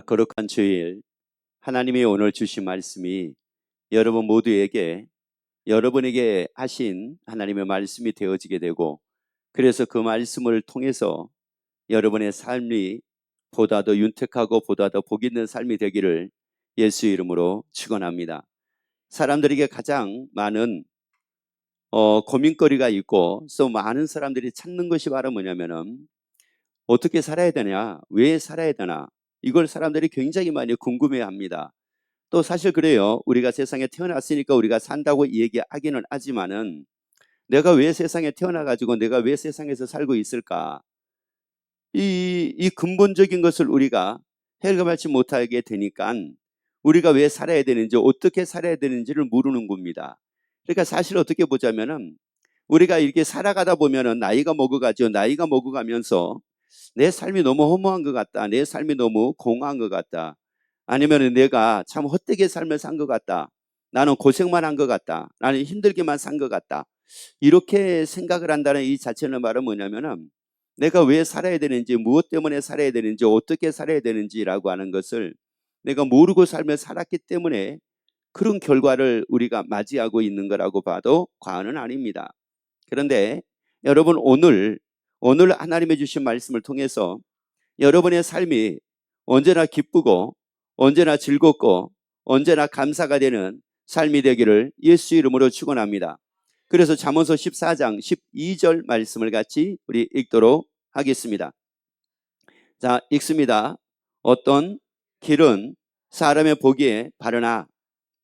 거룩한 주일, 하나님이 오늘 주신 말씀이 여러분 모두에게 여러분에게 하신 하나님의 말씀이 되어지게 되고, 그래서 그 말씀을 통해서 여러분의 삶이 보다 더 윤택하고 보다 더 복 있는 삶이 되기를 예수 이름으로 축원합니다. 사람들에게 가장 많은 고민거리가 있고, 또 많은 사람들이 찾는 것이 바로 뭐냐면은 어떻게 살아야 되냐, 왜 살아야 되나, 이걸 사람들이 굉장히 많이 궁금해합니다. 또 사실 그래요. 우리가 세상에 태어났으니까 우리가 산다고 얘기하기는 하지만은, 내가 왜 세상에 태어나가지고 내가 왜 세상에서 살고 있을까, 이 근본적인 것을 우리가 해결하지 못하게 되니까 우리가 왜 살아야 되는지, 어떻게 살아야 되는지를 모르는 겁니다. 그러니까 사실 어떻게 보자면은, 우리가 이렇게 살아가다 보면은 나이가 먹어가면서 내 삶이 너무 허무한 것 같다, 내 삶이 너무 공허한 것 같다, 아니면 내가 참 헛되게 삶을 산 것 같다, 나는 고생만 한 것 같다, 나는 힘들게만 산 것 같다, 이렇게 생각을 한다는 이 자체는 말은 뭐냐면은, 내가 왜 살아야 되는지, 무엇 때문에 살아야 되는지, 어떻게 살아야 되는지라고 하는 것을 내가 모르고 삶을 살았기 때문에 그런 결과를 우리가 맞이하고 있는 거라고 봐도 과언은 아닙니다. 그런데 여러분, 오늘 하나님의 주신 말씀을 통해서 여러분의 삶이 언제나 기쁘고 언제나 즐겁고 언제나 감사가 되는 삶이 되기를 예수 이름으로 축원합니다. 그래서 잠언서 14장 12절 말씀을 같이 우리 읽도록 하겠습니다. 자, 읽습니다. 어떤 길은 사람의 보기에 바르나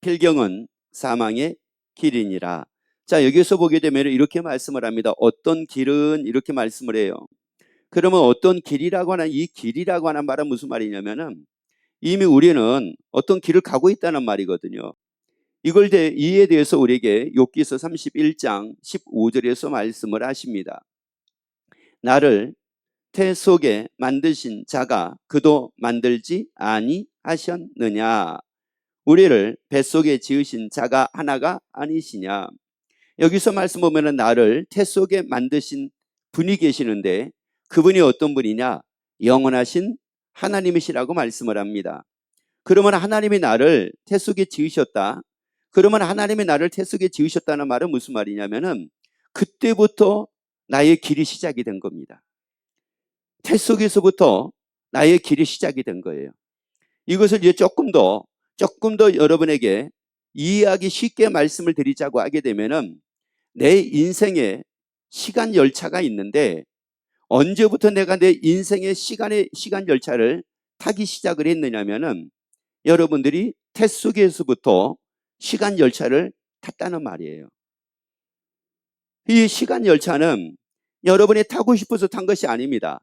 필경은 사망의 길이니라. 자, 여기서 보게 되면 이렇게 말씀을 합니다. 어떤 길은, 이렇게 말씀을 해요. 그러면 어떤 길이라고 하는, 이 길이라고 하는 말은 무슨 말이냐면은, 이미 우리는 어떤 길을 가고 있다는 말이거든요. 이에 대해서 우리에게 욥기서 31장 15절에서 말씀을 하십니다. 나를 태 속에 만드신 자가 그도 만들지 아니하셨느냐, 우리를 뱃속에 지으신 자가 하나가 아니시냐. 여기서 말씀 보면은 나를 태 속에 만드신 분이 계시는데, 그분이 어떤 분이냐, 영원하신 하나님이시라고 말씀을 합니다. 그러면 하나님이 나를 태 속에 지으셨다. 그러면 하나님이 나를 태 속에 지으셨다는 말은 무슨 말이냐면은, 그때부터 나의 길이 시작이 된 겁니다. 태 속에서부터 나의 길이 시작이 된 거예요. 이것을 이제 조금 더 여러분에게 이해하기 쉽게 말씀을 드리자고 하게 되면은, 내 인생에 시간 열차가 있는데, 언제부터 내가 내 인생의 시간 열차를 타기 시작을 했느냐면은, 여러분들이 태 속에서부터 시간 열차를 탔다는 말이에요. 이 시간 열차는 여러분이 타고 싶어서 탄 것이 아닙니다.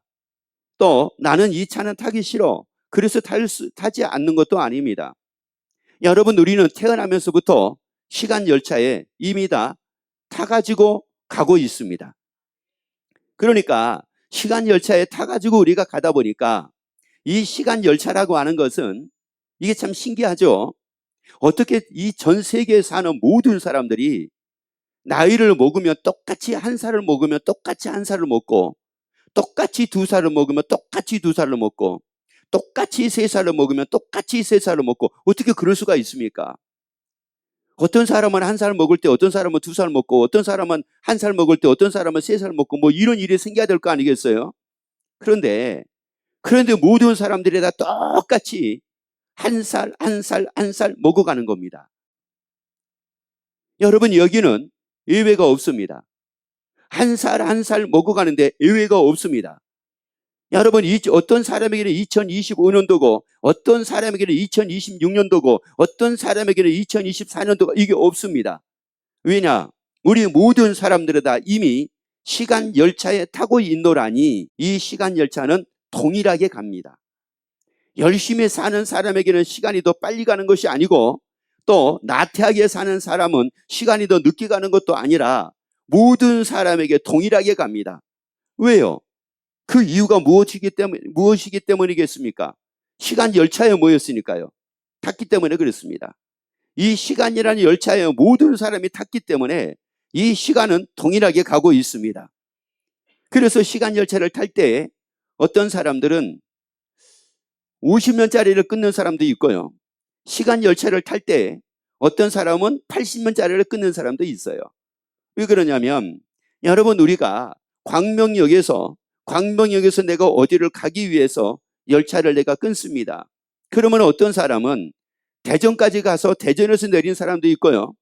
또 나는 이 차는 타기 싫어, 그래서 타지 않는 것도 아닙니다. 여러분, 우리는 태어나면서부터 시간 열차에 이미 다 타가지고 가고 있습니다. 그러니까 시간 열차에 타가지고 우리가 가다 보니까, 이 시간 열차라고 하는 것은 이게 참 신기하죠. 어떻게 이 전 세계에 사는 모든 사람들이 나이를 먹으면 똑같이 한 살을 먹으면 똑같이 한 살을 먹고, 똑같이 두 살을 먹으면 똑같이 두 살을 먹고, 똑같이 세 살을 먹으면 똑같이 세 살을 먹고, 어떻게 그럴 수가 있습니까? 어떤 사람은 한 살 먹을 때, 어떤 사람은 두 살 먹고, 어떤 사람은 한 살 먹을 때, 어떤 사람은 세 살 먹고, 뭐 이런 일이 생겨야 될 거 아니겠어요? 그런데 모든 사람들이 다 똑같이 한 살 한 살 한 살 먹어가는 겁니다. 여러분, 여기는 예외가 없습니다. 한 살 한 살 먹어가는데 예외가 없습니다. 여러분, 어떤 사람에게는 2025년도고 어떤 사람에게는 2026년도고 어떤 사람에게는 2024년도가, 이게 없습니다. 왜냐? 우리 모든 사람들은 다 이미 시간 열차에 타고 있노라니, 이 시간 열차는 동일하게 갑니다. 열심히 사는 사람에게는 시간이 더 빨리 가는 것이 아니고, 또 나태하게 사는 사람은 시간이 더 늦게 가는 것도 아니라 모든 사람에게 동일하게 갑니다. 왜요? 그 이유가 무엇이기 때문이겠습니까? 시간 열차에 모였으니까요. 탔기 때문에 그렇습니다. 이 시간이라는 열차에 모든 사람이 탔기 때문에 이 시간은 동일하게 가고 있습니다. 그래서 시간 열차를 탈 때 어떤 사람들은 50년짜리를 끊는 사람도 있고요. 시간 열차를 탈 때 어떤 사람은 80년짜리를 끊는 사람도 있어요. 왜 그러냐면 여러분 우리가 광명역에서 내가 어디를 가기 위해서 열차를 내가 끊습니다. 그러면 어떤 사람은 대전까지 가서 대전에서 내린 사람도 있고요.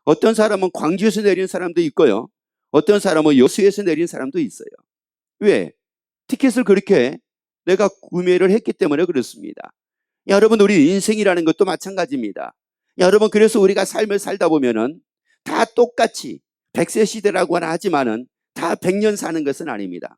어떤 사람은 광주에서 내린 사람도 있고요. 어떤 사람은 여수에서 내린 사람도 있어요. 왜? 티켓을 그렇게 내가 구매를 했기 때문에 그렇습니다. 여러분 우리 인생이라는 것도 마찬가지입니다. 여러분 그래서 우리가 삶을 살다 보면은 다 똑같이 100세 시대라고 하지만은 다 100년 사는 것은 아닙니다.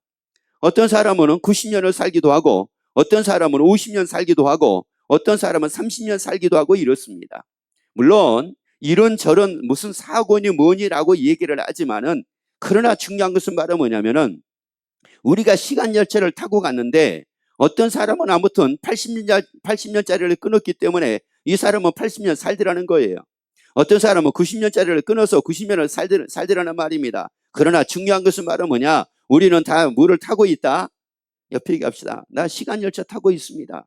어떤 사람은 90년을 살기도 하고 어떤 사람은 50년 살기도 하고 어떤 사람은 30년 살기도 하고 이렇습니다. 물론 이런저런 무슨 사고니 뭐니라고 얘기를 하지만은 그러나 중요한 것은 바로 뭐냐면은 우리가 시간 열차를 타고 갔는데 어떤 사람은 아무튼 80년짜리를 끊었기 때문에 이 사람은 80년 살더라는 거예요. 어떤 사람은 90년짜리를 끊어서 90년을 살더라는 말입니다. 그러나 중요한 것은 바로 뭐냐? 우리는 다 뭐를 타고 있다? 옆에 얘기합시다. 나 시간 열차 타고 있습니다.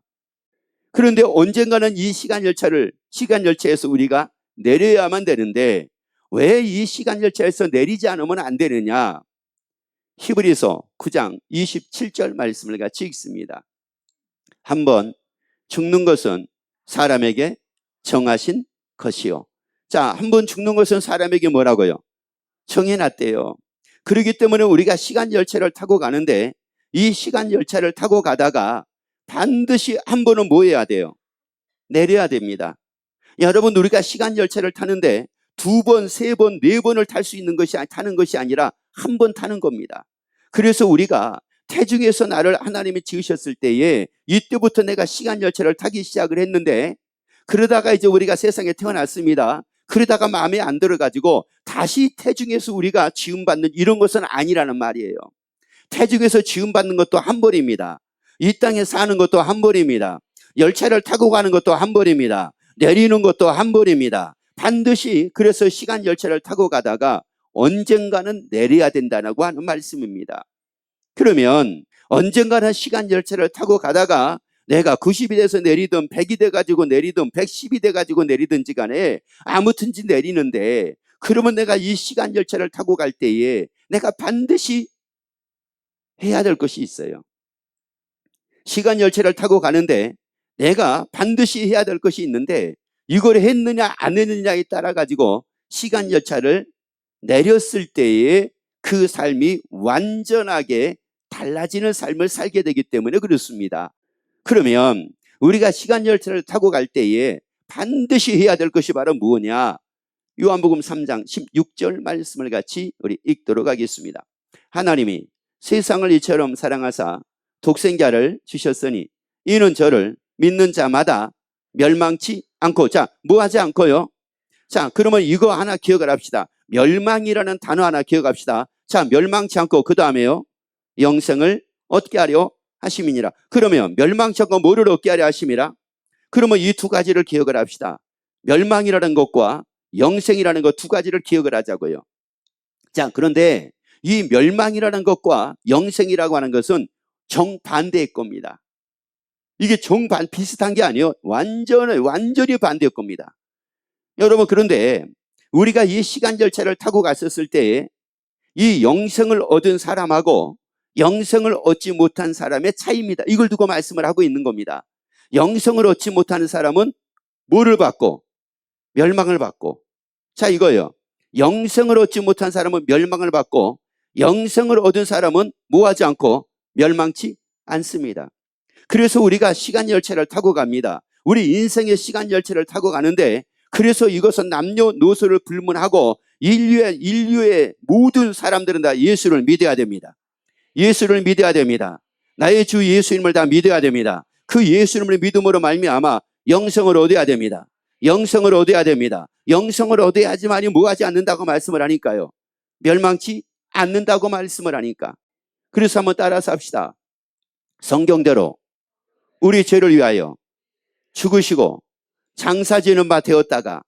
그런데 언젠가는 이 시간 열차에서 우리가 내려야만 되는데 왜 이 시간 열차에서 내리지 않으면 안 되느냐? 히브리서 9장 27절 말씀을 같이 읽습니다. 한번 죽는 것은 사람에게 정하신 것이요. 자, 한번 죽는 것은 사람에게 뭐라고요? 정해놨대요. 그렇기 때문에 우리가 시간 열차를 타고 가는데 이 시간 열차를 타고 가다가 반드시 한 번은 뭐 해야 돼요? 내려야 됩니다. 여러분 우리가 시간 열차를 타는데 두 번, 세 번, 네 번을 타는 것이 아니라 한 번 타는 겁니다. 그래서 우리가 태중에서 나를 하나님이 지으셨을 때에 이때부터 내가 시간 열차를 타기 시작을 했는데 그러다가 이제 우리가 세상에 태어났습니다. 그러다가 마음에 안 들어가지고 다시 태중에서 우리가 지음받는 이런 것은 아니라는 말이에요. 태중에서 지음받는 것도 한 번입니다. 이 땅에 사는 것도 한 번입니다. 열차를 타고 가는 것도 한 번입니다. 내리는 것도 한 번입니다. 반드시 그래서 시간 열차를 타고 가다가 언젠가는 내려야 된다고 하는 말씀입니다. 그러면 언젠가는 시간 열차를 타고 가다가 내가 90이 돼서 내리든 100이 돼가지고 내리든 110이 돼가지고 내리든지 간에 아무튼지 내리는데 그러면 내가 이 시간 열차를 타고 갈 때에 내가 반드시 해야 될 것이 있어요. 시간 열차를 타고 가는데 내가 반드시 해야 될 것이 있는데 이걸 했느냐 안 했느냐에 따라 가지고 시간 열차를 내렸을 때에 그 삶이 완전하게 달라지는 삶을 살게 되기 때문에 그렇습니다. 그러면 우리가 시간 열차를 타고 갈 때에 반드시 해야 될 것이 바로 무엇이냐? 요한복음 3장 16절 말씀을 같이 우리 읽도록 하겠습니다. 하나님이 세상을 이처럼 사랑하사 독생자를 주셨으니 이는 저를 믿는 자마다 멸망치 않고, 자, 뭐 하지 않고요? 자, 그러면 이거 하나 기억을 합시다. 멸망이라는 단어 하나 기억합시다. 자, 멸망치 않고 그 다음에요, 영생을 얻게 하려 하심이니라. 그러면 멸망치 않고 뭐를 얻게 하려 하심이라? 그러면 이 두 가지를 기억을 합시다. 멸망이라는 것과 영생이라는 것 두 가지를 기억을 하자고요. 자, 그런데 이 멸망이라는 것과 영생이라고 하는 것은 정반대의 겁니다. 이게 비슷한 게 아니에요. 완전히 반대의 겁니다. 여러분, 그런데 우리가 이 시간 열차를 타고 갔었을 때에 이 영생을 얻은 사람하고 영생을 얻지 못한 사람의 차이입니다. 이걸 두고 말씀을 하고 있는 겁니다. 영생을 얻지 못하는 사람은 뭐를 받고? 멸망을 받고. 자, 이거예요. 영생을 얻지 못한 사람은 멸망을 받고 영생을 얻은 사람은 뭐 하지 않고 멸망치 않습니다. 그래서 우리가 시간 열차를 타고 갑니다. 우리 인생의 시간 열차를 타고 가는데 그래서 이것은 남녀노소를 불문하고 인류의 모든 사람들은 다 예수를 믿어야 됩니다. 예수를 믿어야 됩니다. 나의 주 예수님을 다 믿어야 됩니다. 그 예수님을 믿음으로 말미암아 영생을 얻어야 됩니다. 영생을 얻어야 됩니다. 영생을 얻어야지만이 뭐하지 않는다고 말씀을 하니까요. 멸망치 않는다고 말씀을 하니까. 그래서 한번 따라서 합시다. 성경대로 우리 죄를 위하여 죽으시고 장사지는 바 되었다가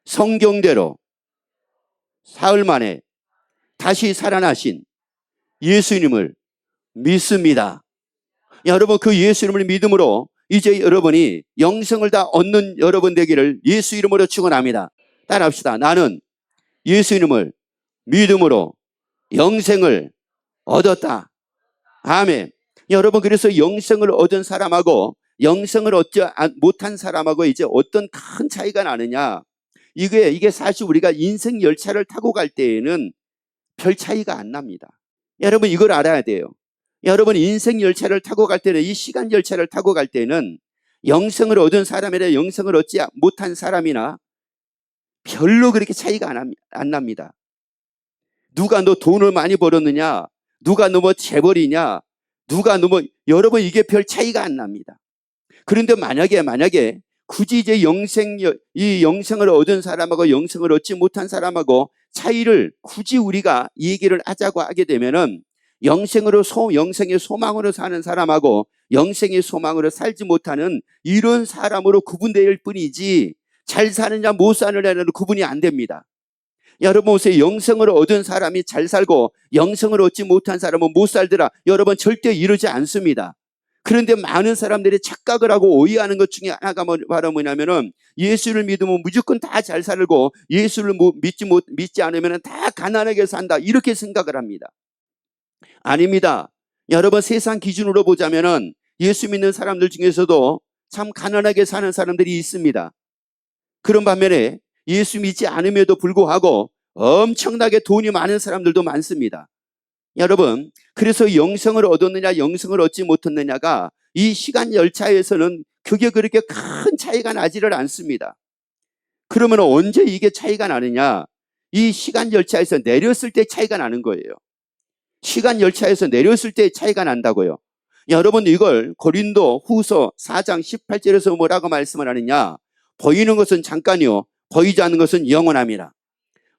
성경대로 사흘 만에 다시 살아나신 예수님을 믿습니다. 여러분, 그 예수님을 믿음으로 이제 여러분이 영생을 다 얻는 여러분 되기를 예수 이름으로 축원합니다. 따라합시다. 나는 예수 이름을 믿음으로 영생을 얻었다. 아멘. 여러분, 그래서 영생을 얻은 사람하고 영생을 얻지 못한 사람하고 이제 어떤 큰 차이가 나느냐? 이게 사실 우리가 인생 열차를 타고 갈 때에는 별 차이가 안 납니다. 여러분, 이걸 알아야 돼요. 여러분, 인생 열차를 타고 갈 때는, 이 시간 열차를 타고 갈 때는 영생을 얻은 사람이나 영생을 얻지 못한 사람이나 별로 그렇게 차이가 안 납니다. 누가 너 돈을 많이 벌었느냐, 누가 너 뭐 재벌이냐, 누가 너 뭐, 여러분, 이게 별 차이가 안 납니다. 그런데 만약에 굳이 이제 이 영생을 얻은 사람하고 영생을 얻지 못한 사람하고 차이를 굳이 우리가 이 얘기를 하자고 하게 되면은 영생의 소망으로 사는 사람하고 영생의 소망으로 살지 못하는 이런 사람으로 구분될 뿐이지, 잘 사느냐 못 사느냐는 구분이 안 됩니다. 여러분 보세요. 영생을 얻은 사람이 잘 살고 영생을 얻지 못한 사람은 못 살더라. 여러분, 절대 이러지 않습니다. 그런데 많은 사람들이 착각을 하고 오해하는 것 중에 하나가 바로 뭐냐면은, 예수를 믿으면 무조건 다 잘 살고 예수를 믿지 않으면 다 가난하게 산다, 이렇게 생각을 합니다. 아닙니다. 여러분, 세상 기준으로 보자면은 예수 믿는 사람들 중에서도 참 가난하게 사는 사람들이 있습니다. 그런 반면에 예수 믿지 않음에도 불구하고 엄청나게 돈이 많은 사람들도 많습니다. 여러분, 그래서 영생을 얻었느냐 영생을 얻지 못했느냐가 이 시간 열차에서는 그게 그렇게 큰 차이가 나지를 않습니다. 그러면 언제 이게 차이가 나느냐? 이 시간 열차에서 내렸을 때 차이가 나는 거예요. 시간 열차에서 내렸을 때 차이가 난다고요. 여러분, 이걸 고린도 후서 4장 18절에서 뭐라고 말씀을 하느냐? 보이는 것은 잠깐이요 보이지 않는 것은 영원함이라.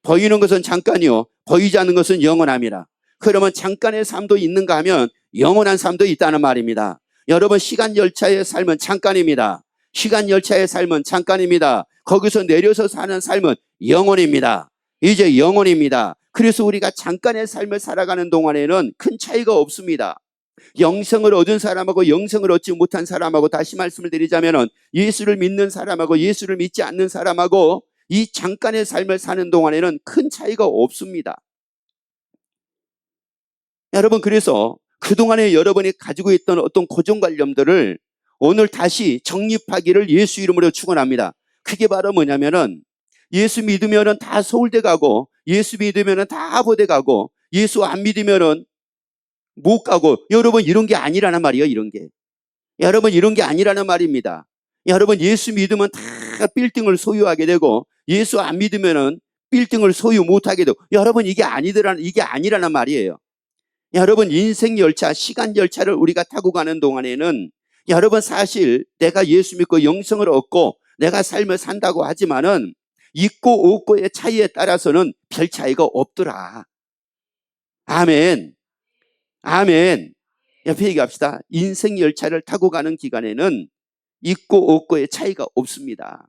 보이는 것은 잠깐이요 보이지 않는 것은 영원함이라. 그러면 잠깐의 삶도 있는가 하면 영원한 삶도 있다는 말입니다. 여러분, 시간 열차의 삶은 잠깐입니다. 시간 열차의 삶은 잠깐입니다. 거기서 내려서 사는 삶은 영원입니다. 이제 영원입니다. 그래서 우리가 잠깐의 삶을 살아가는 동안에는 큰 차이가 없습니다. 영생을 얻은 사람하고 영생을 얻지 못한 사람하고, 다시 말씀을 드리자면 예수를 믿는 사람하고 예수를 믿지 않는 사람하고 이 잠깐의 삶을 사는 동안에는 큰 차이가 없습니다. 여러분, 그래서 그동안에 여러분이 가지고 있던 어떤 고정관념들을 오늘 다시 정립하기를 예수 이름으로 축원합니다. 그게 바로 뭐냐면은, 예수 믿으면은 다 서울대 가고 예수 믿으면은 다 하버드 가고 예수 안 믿으면은 못 가고, 여러분, 이런 게 아니라는 말이에요. 이런 게, 여러분, 이런 게 아니라는 말입니다. 여러분, 예수 믿으면 다 빌딩을 소유하게 되고 예수 안 믿으면은 빌딩을 소유 못하게 되고, 여러분, 이게 아니라는 말이에요. 여러분, 인생 열차, 시간 열차를 우리가 타고 가는 동안에는 여러분, 사실 내가 예수 믿고 영생을 얻고 내가 삶을 산다고 하지만은 있고 없고의 차이에 따라서는 별 차이가 없더라. 아멘. 아멘. 옆에 얘기합시다. 인생 열차를 타고 가는 기간에는 있고 없고의 차이가 없습니다.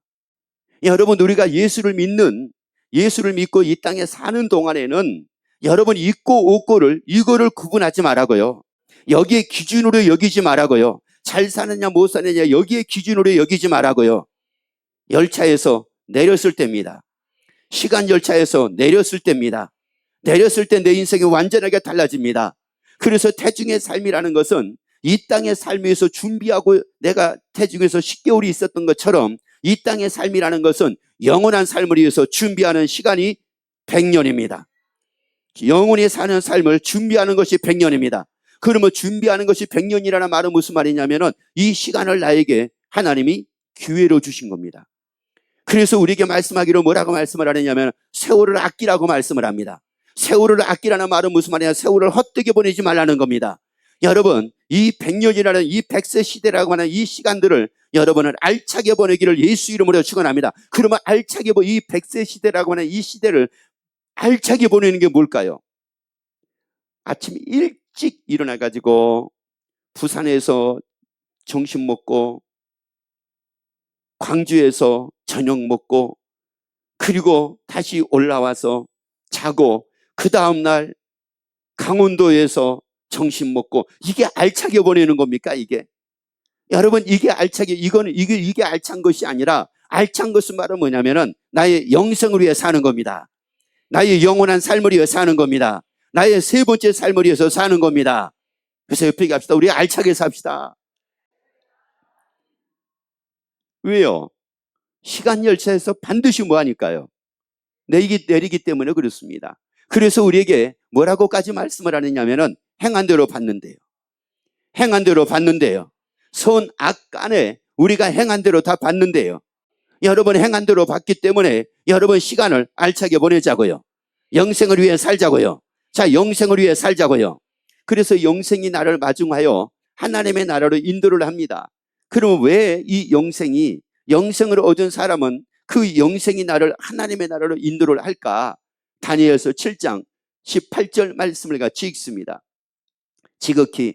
여러분, 우리가 예수를 믿고 이 땅에 사는 동안에는 여러분, 있고 없고를 이거를 구분하지 말라고요. 여기에 기준으로 여기지 말라고요. 잘 사느냐 못 사느냐 여기에 기준으로 여기지 말라고요. 열차에서 내렸을 때입니다. 시간 열차에서 내렸을 때입니다. 내렸을 때 내 인생이 완전하게 달라집니다. 그래서 태중의 삶이라는 것은 이 땅의 삶에서 준비하고 내가 태중에서 10개월이 있었던 것처럼 이 땅의 삶이라는 것은 영원한 삶을 위해서 준비하는 시간이 100년입니다. 영원히 사는 삶을 준비하는 것이 100년입니다. 그러면 준비하는 것이 100년이라는 말은 무슨 말이냐면은 이 시간을 나에게 하나님이 기회로 주신 겁니다. 그래서 우리에게 말씀하기로 뭐라고 말씀을 하느냐면 세월을 아끼라고 말씀을 합니다. 세월을 아끼라는 말은 무슨 말이냐? 세월을 헛되게 보내지 말라는 겁니다. 여러분, 이 100년이라는 이 100세 시대라고 하는 이 시간들을 여러분은 알차게 보내기를 예수 이름으로 축원합니다. 그러면 알차게 이 100세 시대라고 하는 이 시대를 알차게 보내는 게 뭘까요? 아침 일찍 일어나가지고 부산에서 점심 먹고 광주에서 저녁 먹고 그리고 다시 올라와서 자고 그 다음날 강원도에서 점심 먹고, 이게 알차게 보내는 겁니까? 이게 여러분, 이게 이게 알찬 것이 아니라, 알찬 것은 바로 뭐냐면은 나의 영생을 위해 사는 겁니다. 나의 영원한 삶을 위해 사는 겁니다. 나의 세 번째 삶을 위해서 사는 겁니다. 그래서 옆에 갑시다. 우리 알차게 삽시다. 왜요? 시간 열차에서 반드시 뭐 하니까요? 내리기 때문에 그렇습니다. 그래서 우리에게 뭐라고까지 말씀을 하느냐면은 행한 대로 받는데요. 행한 대로 받는데요. 선, 악 간에 우리가 행한 대로 다 받는데요. 여러분, 행한 대로 받기 때문에 여러분 시간을 알차게 보내자고요. 영생을 위해 살자고요. 자, 영생을 위해 살자고요. 그래서 영생이 나를 마중하여 하나님의 나라로 인도를 합니다. 그럼 왜 이 영생을 얻은 사람은 그 영생이 나를 하나님의 나라로 인도를 할까? 다니엘서 7장 18절 말씀을 같이 읽습니다. 지극히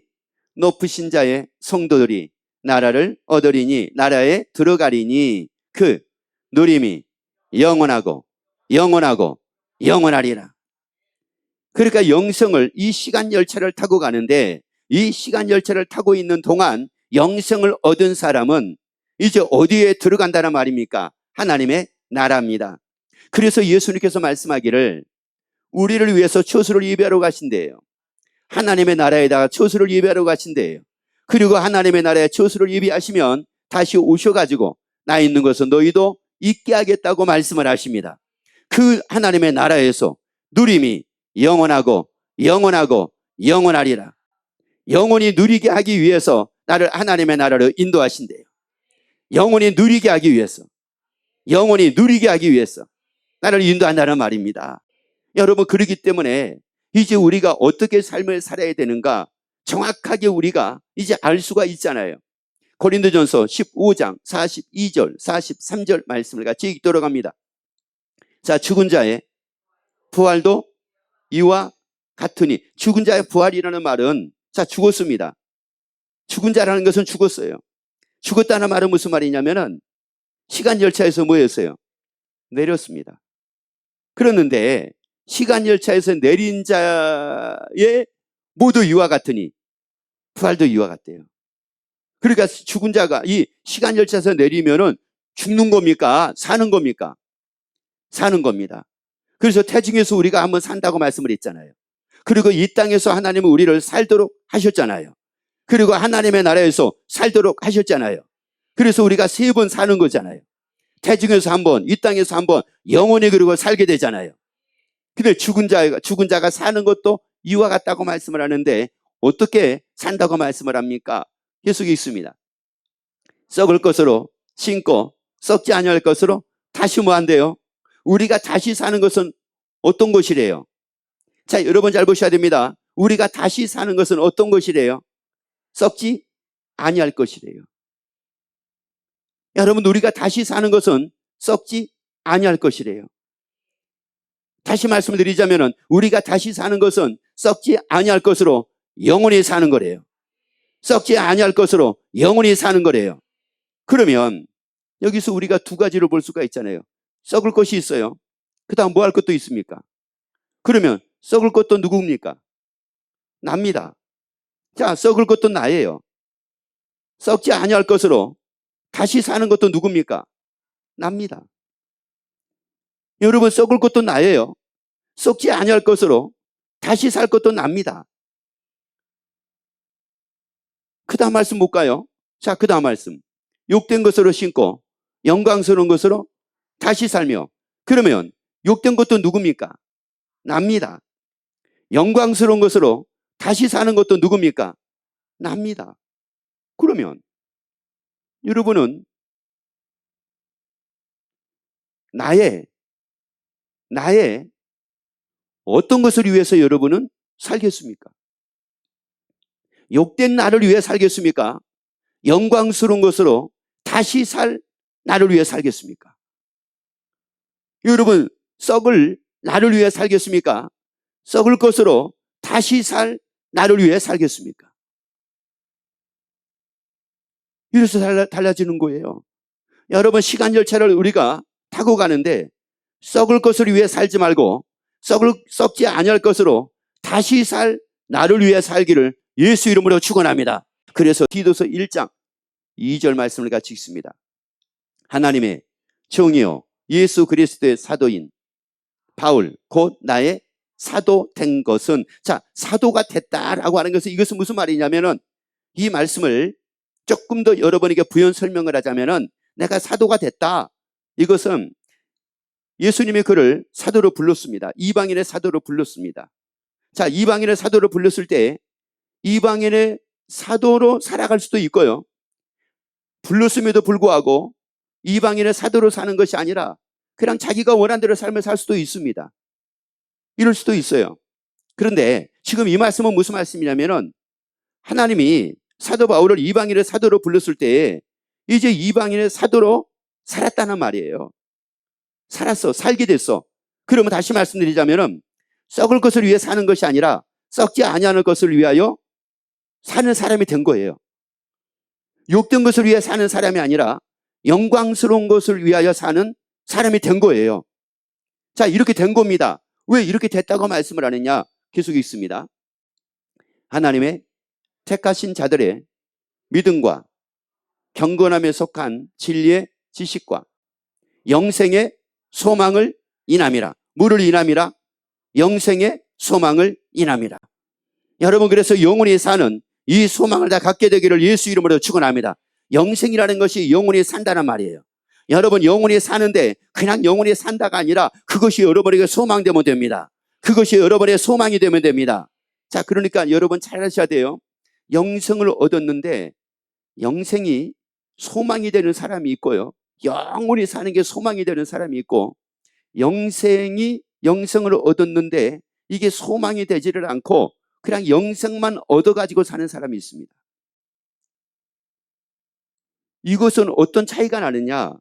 높으신 자의 성도들이 나라를 얻으리니, 나라에 들어가리니 그 누림이 영원하고 영원하고 영원하리라. 그러니까 영생을, 이 시간 열차를 타고 가는데, 이 시간 열차를 타고 있는 동안 영생을 얻은 사람은 이제 어디에 들어간다는 말입니까? 하나님의 나라입니다. 그래서 예수님께서 말씀하기를 우리를 위해서 처소를 예비하러 가신대요. 하나님의 나라에다가 처소를 예비하러 가신대요. 그리고 하나님의 나라에 처소를 예비하시면 다시 오셔가지고 나 있는 것은 너희도 있게 하겠다고 말씀을 하십니다. 그 하나님의 나라에서 누림이 영원하고 영원하고 영원하리라. 영원히 누리게 하기 위해서 나를 하나님의 나라로 인도하신대요. 영원히 누리게 하기 위해서, 영원히 누리게 하기 위해서 나를 인도한다는 말입니다. 여러분, 그렇기 때문에 이제 우리가 어떻게 삶을 살아야 되는가 정확하게 우리가 이제 알 수가 있잖아요. 고린도전서 15장 42절 43절 말씀을 같이 읽도록 합니다. 자, 죽은 자의 부활도 이와 같으니, 죽은 자의 부활이라는 말은, 자, 죽었습니다. 죽은 자라는 것은 죽었어요. 죽었다는 말은 무슨 말이냐면은 시간 열차에서 뭐였어요? 내렸습니다. 그랬는데 시간 열차에서 내린 자의 모두 이와 같으니 부활도 이와 같대요. 그러니까 죽은 자가 이 시간 열차에서 내리면은 죽는 겁니까? 사는 겁니까? 사는 겁니다. 그래서 태중에서 우리가 한번 산다고 말씀을 했잖아요. 그리고 이 땅에서 하나님은 우리를 살도록 하셨잖아요. 그리고 하나님의 나라에서 살도록 하셨잖아요. 그래서 우리가 3번 사는 거잖아요. 태중에서 한 번, 이 땅에서 한 번, 영원히 그리고 살게 되잖아요. 근데 죽은 자가 사는 것도 이와 같다고 말씀을 하는데 어떻게 산다고 말씀을 합니까? 계속 있습니다. 썩을 것으로 심고 썩지 아니할 것으로 다시 뭐 한대요? 우리가 다시 사는 것은 어떤 것이래요? 자, 여러분 잘 보셔야 됩니다. 우리가 다시 사는 것은 어떤 것이래요? 썩지 아니할 것이래요. 여러분, 우리가 다시 사는 것은 썩지 아니할 것이래요. 다시 말씀을 드리자면은 우리가 다시 사는 것은 썩지 아니할 것으로 영원히 사는 거래요. 썩지 아니할 것으로 영원히 사는 거래요. 그러면 여기서 우리가 두 가지로 볼 수가 있잖아요. 썩을 것이 있어요. 그 다음 뭐 할 것도 있습니까? 그러면 썩을 것도 누구입니까? 납니다. 자, 썩을 것도 나예요. 썩지 아니할 것으로 다시 사는 것도 누굽니까? 납니다. 여러분, 썩을 것도 나예요. 썩지 아니할 것으로 다시 살 것도 납니다. 그 다음 말씀 볼까요? 자, 그 다음 말씀. 욕된 것으로 심고 영광스러운 것으로 다시 살며. 그러면 욕된 것도 누굽니까? 납니다. 영광스러운 것으로 다시 사는 것도 누굽니까? 납니다. 그러면 여러분은 나의 어떤 것을 위해서 여러분은 살겠습니까? 욕된 나를 위해 살겠습니까? 영광스러운 것으로 다시 살 나를 위해 살겠습니까? 여러분, 썩을 나를 위해 살겠습니까? 썩을 것으로 다시 살 나를 위해 살겠습니까? 이래서 달라지는 거예요. 여러분, 시간 열차를 우리가 타고 가는데 썩을 것을 위해 살지 말고 썩지 아니할 것으로 다시 살 나를 위해 살기를 예수 이름으로 축원합니다. 그래서 디도서 1장 2절 말씀을 같이 읽습니다. 하나님의 정의요 예수 그리스도의 사도인 바울 곧 나의 사도 된 것은, 자, 사도가 됐다라고 하는 것은 이것은 무슨 말이냐면은 이 말씀을 조금 더 여러분에게 부연 설명을 하자면은 내가 사도가 됐다. 이것은 예수님이 그를 사도로 불렀습니다. 이방인의 사도로 불렀습니다. 자, 이방인의 사도로 불렀을 때 이방인의 사도로 살아갈 수도 있고요. 불렀음에도 불구하고 이방인의 사도로 사는 것이 아니라 그냥 자기가 원하는 대로 삶을 살 수도 있습니다. 이럴 수도 있어요. 그런데 지금 이 말씀은 무슨 말씀이냐면은 하나님이 사도 바울을 이방인의 사도로 불렀을 때 이제 이방인의 사도로 살았다는 말이에요. 살았어. 살게 됐어. 그러면 다시 말씀드리자면은 썩을 것을 위해 사는 것이 아니라 썩지 아니하는 것을 위하여 사는 사람이 된 거예요. 욕된 것을 위해 사는 사람이 아니라 영광스러운 것을 위하여 사는 사람이 된 거예요. 자, 이렇게 된 겁니다. 왜 이렇게 됐다고 말씀을 안 했냐? 계속 있습니다. 하나님의 택하신 자들의 믿음과 경건함에 속한 진리의 지식과 영생의 소망을 인함이라. 뭐를 인함이라? 영생의 소망을 인함이라. 여러분, 그래서 영원히 사는 이 소망을 다 갖게 되기를 예수 이름으로 축원합니다. 영생이라는 것이 영원히 산다는 말이에요. 여러분, 영원히 사는데 그냥 영원히 산다가 아니라 그것이 여러분에게 소망되면 됩니다. 그것이 여러분의 소망이 되면 됩니다. 자, 그러니까 여러분 잘 아셔야 돼요. 영생을 얻었는데 영생이 소망이 되는 사람이 있고요. 영원히 사는 게 소망이 되는 사람이 있고, 영생을 얻었는데 이게 소망이 되지를 않고 그냥 영생만 얻어가지고 사는 사람이 있습니다. 이것은 어떤 차이가 나느냐?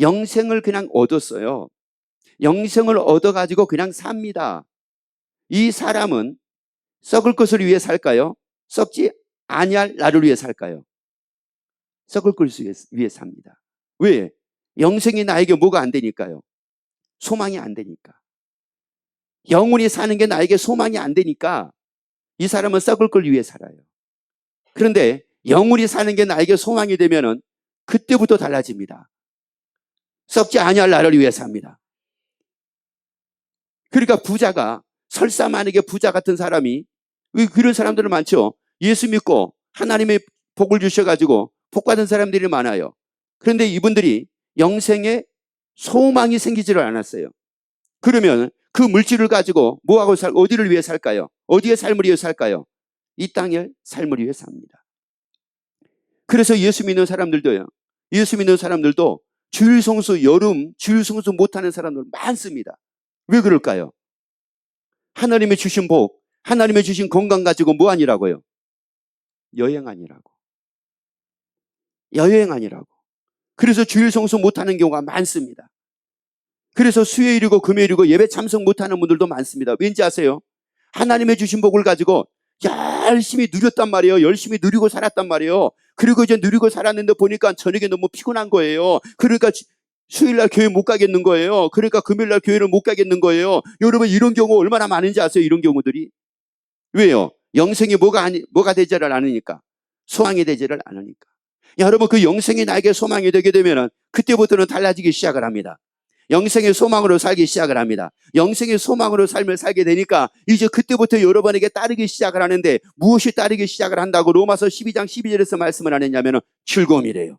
영생을 그냥 얻었어요. 영생을 얻어가지고 그냥 삽니다. 이 사람은 썩을 것을 위해 살까요? 썩지 아니할 나를 위해 살까요? 썩을 것을 위해 삽니다. 왜? 영생이 나에게 뭐가 안 되니까요? 소망이 안 되니까. 영원히 사는 게 나에게 소망이 안 되니까 이 사람은 썩을 걸 위해 살아요. 그런데 영원히 사는 게 나에게 소망이 되면은 그때부터 달라집니다. 썩지 아니할 나를 위해 삽니다. 그러니까 부자가, 설사 만약에 부자 같은 사람이, 그런 사람들은 많죠. 예수 믿고 하나님의 복을 주셔가지고 복 받은 사람들이 많아요. 그런데 이분들이 영생에 소망이 생기지를 않았어요. 그러면 그 물질을 가지고 뭐하고 어디를 위해 살까요? 어디의 삶을 위해 살까요? 이 땅의 삶을 위해 삽니다. 그래서 예수 믿는 사람들도 주일 성수, 여름 주일 성수 못하는 사람들 많습니다. 왜 그럴까요? 하나님의 주신 복, 하나님의 주신 건강 가지고 뭐 아니라고요? 여행 아니라고. 그래서 주일 성수 못하는 경우가 많습니다. 그래서 수요일이고 금요일이고 예배 참석 못하는 분들도 많습니다. 왠지 아세요? 하나님의 주신 복을 가지고 열심히 누렸단 말이에요. 열심히 누리고 살았단 말이에요. 그리고 이제 누리고 살았는데 보니까 저녁에 너무 피곤한 거예요. 그러니까 수요일날 교회 못 가겠는 거예요. 그러니까 금요일날 교회를 못 가겠는 거예요. 여러분, 이런 경우 얼마나 많은지 아세요? 이런 경우들이. 왜요? 영생이 뭐가 되지를 않으니까. 소망이 되지를 않으니까. 여러분, 그 영생이 나에게 소망이 되게 되면 그때부터는 달라지기 시작을 합니다. 영생의 소망으로 살기 시작을 합니다. 영생의 소망으로 삶을 살게 되니까 이제 그때부터 여러분에게 따르기 시작을 하는데, 무엇이 따르기 시작을 한다고 로마서 12장 12절에서 말씀을 안 했냐면 즐거움이래요.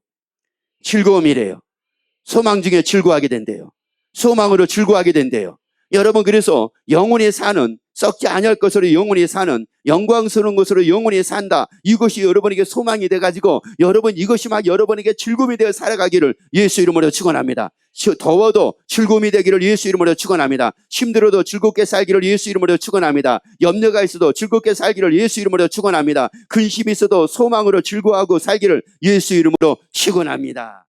소망 중에 즐거워하게 된대요. 소망으로 즐거워하게 된대요. 여러분, 그래서 영원히 사는, 썩지 아니할 것으로 영원히 사는, 영광스러운 것으로 영원히 산다. 이것이 여러분에게 소망이 돼가지고 여러분, 이것이 막 여러분에게 즐거움이 되어 살아가기를 예수 이름으로 축원합니다. 더워도 즐거움이 되기를 예수 이름으로 축원합니다. 힘들어도 즐겁게 살기를 예수 이름으로 축원합니다. 염려가 있어도 즐겁게 살기를 예수 이름으로 축원합니다. 근심이 있어도 소망으로 즐거워하고 살기를 예수 이름으로 축원합니다.